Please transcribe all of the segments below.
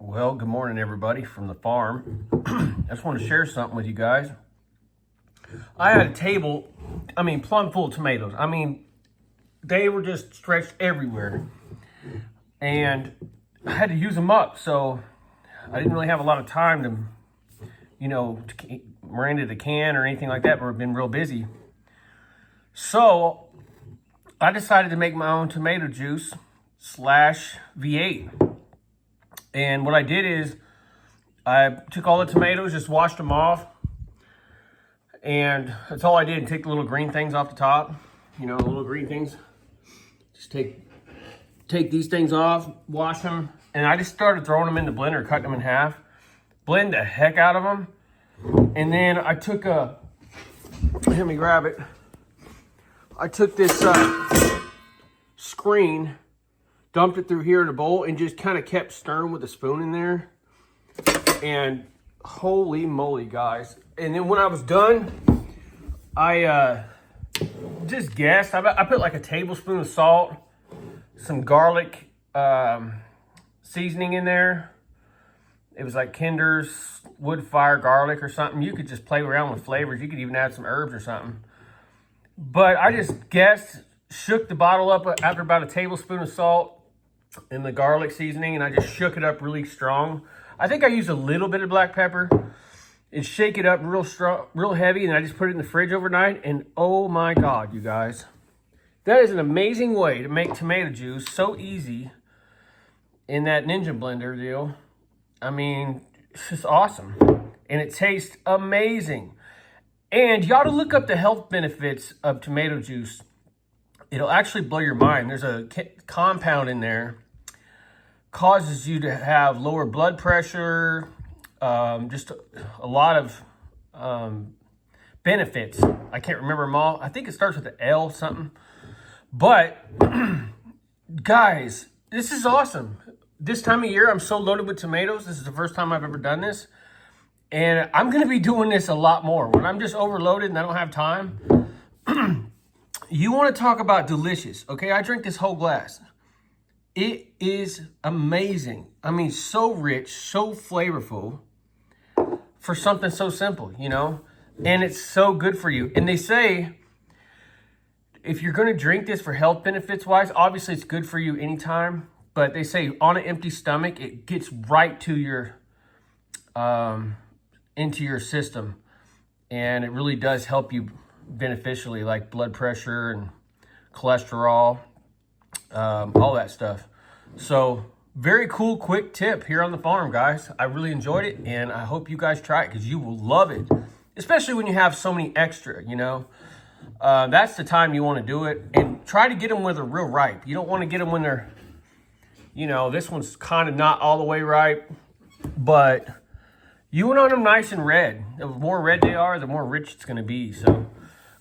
Well, good morning, everybody from the farm. I just want to share something with you guys. I had a table, plumb full of tomatoes. They were just stretched everywhere. And I had to use them up, so I didn't really have a lot of time to Miranda the can or anything like that, but I've been real busy. So I decided to make my own tomato juice slash V8. And what I did is I took all the tomatoes, just washed them off. And that's all I did. Take the little green things off the top. The little green things. Just take these things off, wash them. And I just started throwing them in the blender, cutting them in half. Blend the heck out of them. And then I took let me grab it. I took this screen, dumped it through here in a bowl, and just kind of kept stirring with a spoon in there. And holy moly, guys. And then when I was done, I just guessed. I put like a tablespoon of salt, some garlic seasoning in there. It was like Kinder's wood fire garlic or something. You could just play around with flavors. You could even add some herbs or something. But I just guessed, shook the bottle up after about a tablespoon of salt and the garlic seasoning, and I just shook it up really strong. I think I used a little bit of black pepper and shake it up real strong, real heavy, and I just put it in the fridge overnight. And oh my God, you guys, that is an amazing way to make tomato juice. So easy in that Ninja blender deal. It's just awesome, and it tastes amazing. And you ought to look up the health benefits of tomato juice. It'll actually blow your mind. There's a compound in there, causes you to have lower blood pressure, just a lot of benefits. I can't remember them all. I think it starts with an L something. But guys, this is awesome. This time of year, I'm so loaded with tomatoes. This is the first time I've ever done this. And I'm going to be doing this a lot more. When I'm just overloaded and I don't have time, you want to talk about delicious, okay? I drink this whole glass. It is amazing. So rich, so flavorful for something so simple, And it's so good for you. And they say, if you're going to drink this for health benefits wise, obviously it's good for you anytime. But they say on an empty stomach, it gets right to your, into your system. And it really does help you beneficially, like blood pressure and cholesterol, all that stuff. So very cool, quick tip here on the farm, guys. I really enjoyed it, and I hope you guys try it because you will love it, especially when you have so many extra, That's the time you want to do it, and try to get them when they're real ripe. You don't want to get them when they're, this one's kind of not all the way ripe, but you want them nice and red. The more red they are, the more rich it's going to be. So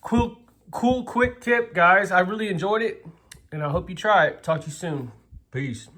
cool, quick tip, guys. I really enjoyed it, and I hope you try it. Talk to you soon. Peace.